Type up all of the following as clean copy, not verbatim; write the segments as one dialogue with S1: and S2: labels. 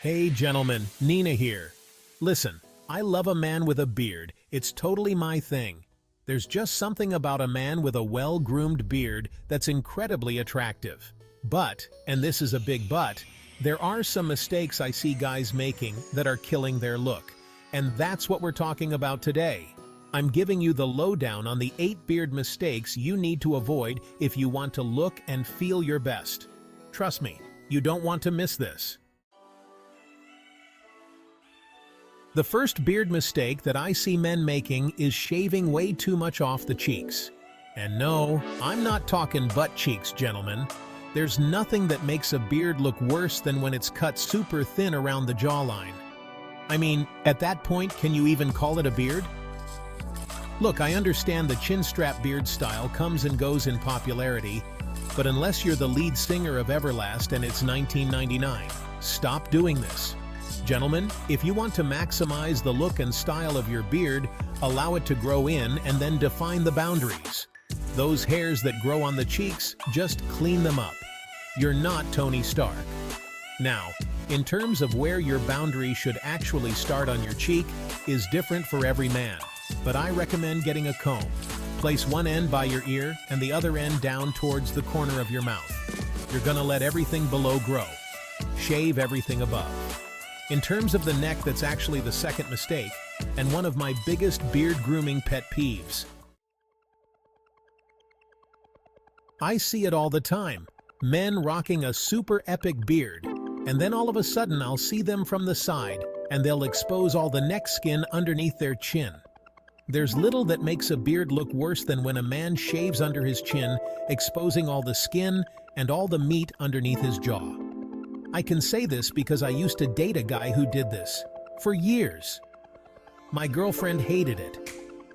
S1: Hey gentlemen, Nina here. Listen, I love a man with a beard. It's totally my thing. There's just something about a man with a well-groomed beard that's incredibly attractive. But, and this is a big but, there are some mistakes I see guys making that are killing their look. And that's what we're talking about today. I'm giving you the lowdown on the 8 beard mistakes you need to avoid if you want to look and feel your best. Trust me, you don't want to miss this. The first beard mistake that I see men making is shaving way too much off the cheeks. And no, I'm not talking butt cheeks, gentlemen. There's nothing that makes a beard look worse than when it's cut super thin around the jawline. I mean, at that point, can you even call it a beard? Look, I understand the chin strap beard style comes and goes in popularity, but unless you're the lead singer of Everlast and it's 1999, stop doing this. Gentlemen, if you want to maximize the look and style of your beard, allow it to grow in and then define the boundaries. Those hairs that grow on the cheeks, just clean them up. You're not Tony Stark. Now, in terms of where your boundary should actually start on your cheek is different for every man, but I recommend getting a comb. Place one end by your ear and the other end down towards the corner of your mouth. You're gonna let everything below grow. Shave everything above. In terms of the neck, that's actually the second mistake, and one of my biggest beard grooming pet peeves. I see it all the time. Men rocking a super epic beard, and then all of a sudden I'll see them from the side, and they'll expose all the neck skin underneath their chin. There's little that makes a beard look worse than when a man shaves under his chin, exposing all the skin and all the meat underneath his jaw. I can say this because I used to date a guy who did this for years. My girlfriend hated it.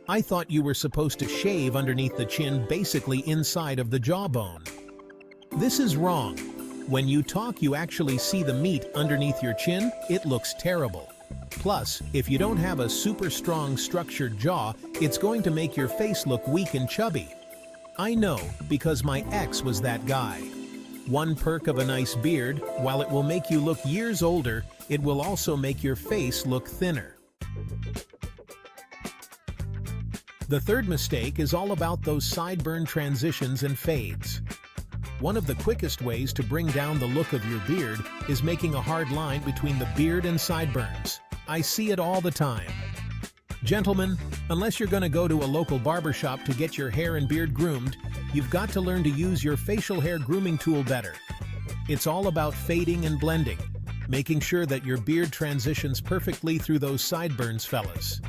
S1: I thought you were supposed to shave underneath the chin, basically inside of the jawbone. This is wrong. When you talk, you actually see the meat underneath your chin. It looks terrible. Plus, if you don't have a super strong structured jaw, it's going to make your face look weak and chubby. I know, because my ex was that guy. One perk of a nice beard, while it will make you look years older, it will also make your face look thinner. The third mistake is all about those sideburn transitions and fades. One of the quickest ways to bring down the look of your beard is making a hard line between the beard and sideburns. I see it all the time. Gentlemen, unless you're going to go to a local barbershop to get your hair and beard groomed, you've got to learn to use your facial hair grooming tool better. It's all about fading and blending, making sure that your beard transitions perfectly through those sideburns, fellas.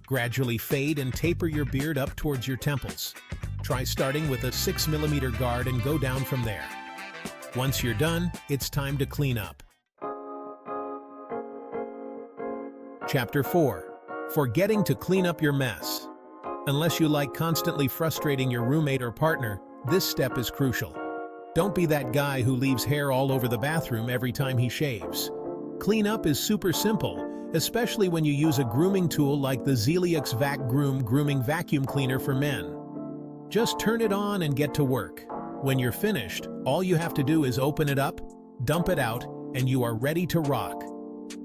S1: Gradually fade and taper your beard up towards your temples. Try starting with a 6mm guard and go down from there. Once you're done, it's time to clean up. Chapter 4. Forgetting to clean up your mess. Unless you like constantly frustrating your roommate or partner, this step is crucial. Don't be that guy who leaves hair all over the bathroom every time he shaves. Clean up is super simple, especially when you use a grooming tool like the Zelux VacGroom Grooming Vacuum Cleaner for men. Just turn it on and get to work. When you're finished, all you have to do is open it up, dump it out, and you are ready to rock.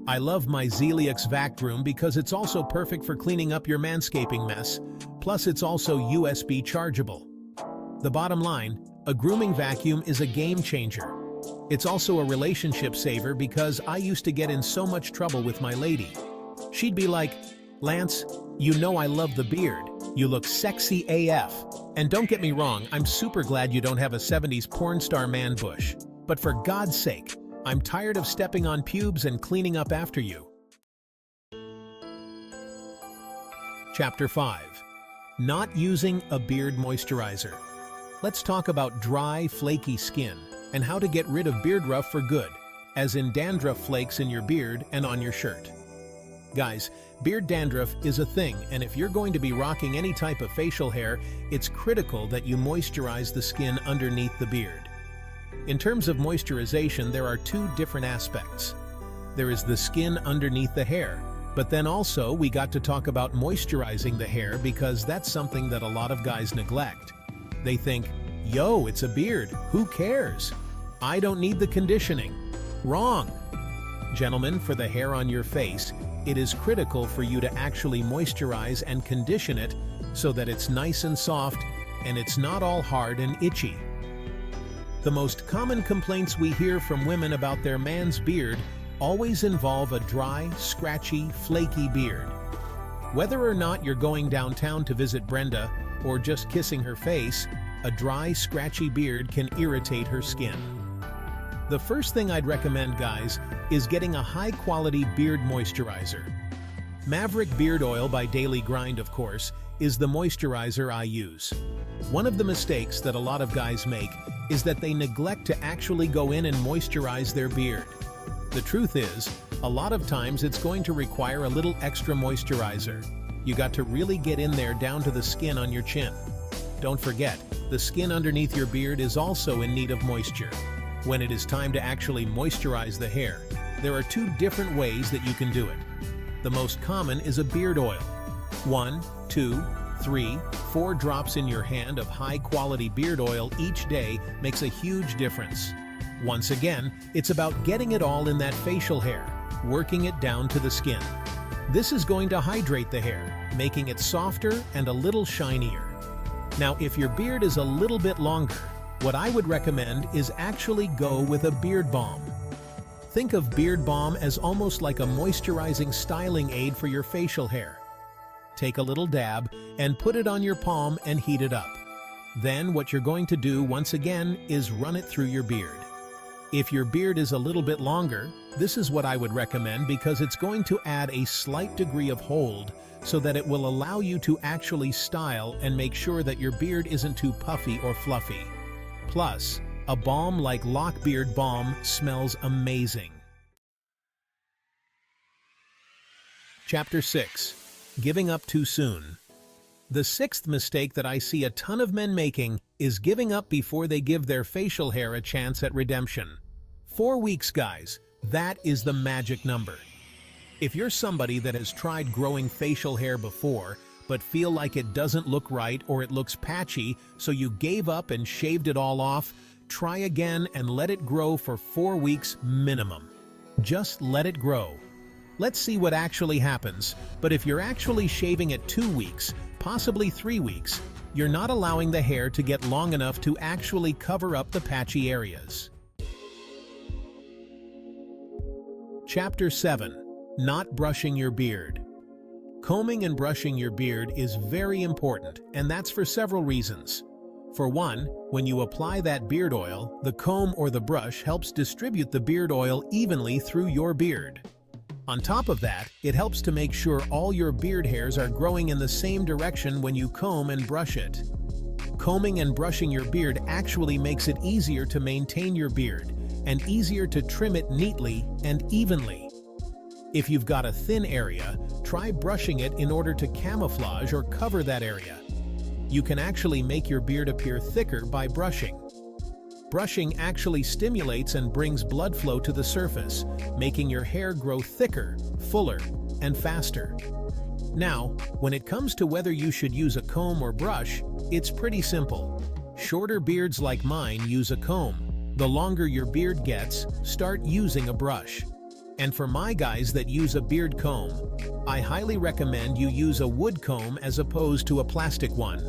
S1: I love my Zelux VacGroom because it's also perfect for cleaning up your manscaping mess, plus it's also USB chargeable. The bottom line, a grooming vacuum is a game changer. It's also a relationship saver because I used to get in so much trouble with my lady. She'd be like, "Lance, you know I love the beard. You look sexy AF. And don't get me wrong, I'm super glad you don't have a 70s porn star man bush. But for God's sake, I'm tired of stepping on pubes and cleaning up after you." Chapter 5. Not using a beard moisturizer. Let's talk about dry, flaky skin and how to get rid of beard ruff for good, as in dandruff flakes in your beard and on your shirt. Guys, beard dandruff is a thing, and if you're going to be rocking any type of facial hair, it's critical that you moisturize the skin underneath the beard. In terms of moisturization, there are 2 different aspects. There is the skin underneath the hair, but then also we got to talk about moisturizing the hair because that's something that a lot of guys neglect. They think, yo, it's a beard, who cares? I don't need the conditioning. Wrong. Gentlemen, for the hair on your face, it is critical for you to actually moisturize and condition it so that it's nice and soft and it's not all hard and itchy. The most common complaints we hear from women about their man's beard always involve a dry, scratchy, flaky beard. Whether or not you're going downtown to visit Brenda or just kissing her face, a dry, scratchy beard can irritate her skin. The first thing I'd recommend, guys, is getting a high-quality beard moisturizer. Maverick Beard Oil by Daily Grind, of course, is the moisturizer I use. One of the mistakes that a lot of guys make is that they neglect to actually go in and moisturize their beard. The truth is, a lot of times it's going to require a little extra moisturizer. You got to really get in there down to the skin on your chin. Don't forget, the skin underneath your beard is also in need of moisture. When it is time to actually moisturize the hair, there are 2 different ways that you can do it. The most common is a beard oil. 1, 2, 3, 4 drops in your hand of high-quality beard oil each day makes a huge difference. Once again, it's about getting it all in that facial hair, working it down to the skin. This is going to hydrate the hair, making it softer and a little shinier. Now, if your beard is a little bit longer, what I would recommend is actually go with a beard balm. Think of beard balm as almost like a moisturizing styling aid for your facial hair. Take a little dab and put it on your palm and heat it up. Then what you're going to do once again is run it through your beard. If your beard is a little bit longer, this is what I would recommend because it's going to add a slight degree of hold so that it will allow you to actually style and make sure that your beard isn't too puffy or fluffy. Plus, a balm like Lockbeard Balm smells amazing. Chapter 6. Giving up too soon. The 6th mistake that I see a ton of men making is giving up before they give their facial hair a chance at redemption. 4 weeks, guys. That is the magic number. If you're somebody that has tried growing facial hair before, but feel like it doesn't look right or it looks patchy, so you gave up and shaved it all off, try again and let it grow for 4 weeks minimum. Just let it grow. Let's see what actually happens, but if you're actually shaving at 2 weeks, possibly 3 weeks, you're not allowing the hair to get long enough to actually cover up the patchy areas. Chapter 7. Not brushing your beard. Combing and brushing your beard is very important, and that's for several reasons. For one, when you apply that beard oil, the comb or the brush helps distribute the beard oil evenly through your beard. On top of that, it helps to make sure all your beard hairs are growing in the same direction when you comb and brush it. Combing and brushing your beard actually makes it easier to maintain your beard and easier to trim it neatly and evenly. If you've got a thin area, try brushing it in order to camouflage or cover that area. You can actually make your beard appear thicker by brushing. Brushing actually stimulates and brings blood flow to the surface, making your hair grow thicker, fuller, and faster. Now, when it comes to whether you should use a comb or brush, it's pretty simple. Shorter beards like mine use a comb. The longer your beard gets, start using a brush. And for my guys that use a beard comb, I highly recommend you use a wood comb as opposed to a plastic one.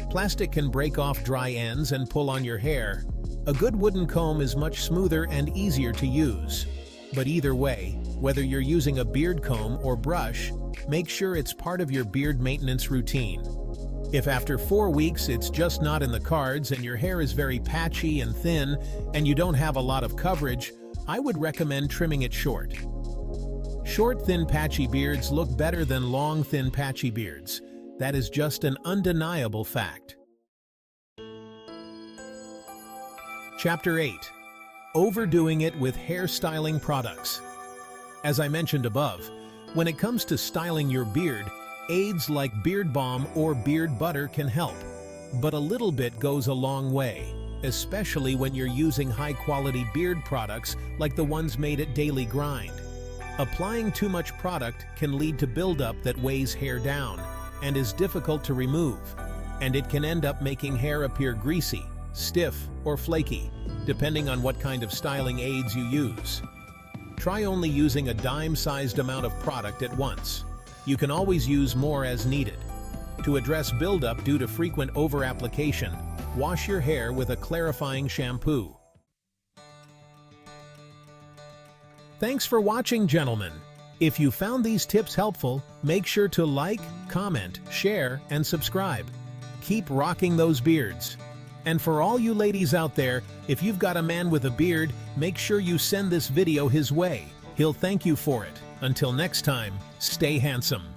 S1: Plastic can break off dry ends and pull on your hair. A good wooden comb is much smoother and easier to use. But either way, whether you're using a beard comb or brush, make sure it's part of your beard maintenance routine. If after 4 weeks it's just not in the cards and your hair is very patchy and thin and you don't have a lot of coverage, I would recommend trimming it short. Short, thin, patchy beards look better than long, thin, patchy beards. That is just an undeniable fact. Chapter 8. Overdoing it with hairstyling products. As I mentioned above, when it comes to styling your beard, aids like beard balm or beard butter can help. But a little bit goes a long way, especially when you're using high-quality beard products like the ones made at Daily Grind. Applying too much product can lead to buildup that weighs hair down and is difficult to remove, and it can end up making hair appear greasy, stiff, or flaky, depending on what kind of styling aids you use. Try only using a dime-sized amount of product at once. You can always use more as needed. To address buildup due to frequent over-application, wash your hair with a clarifying shampoo. Thanks for watching, gentlemen. If you found these tips helpful, make sure to like, comment, share, and subscribe. Keep rocking those beards. And for all you ladies out there, if you've got a man with a beard, make sure you send this video his way. He'll thank you for it. Until next time, stay handsome.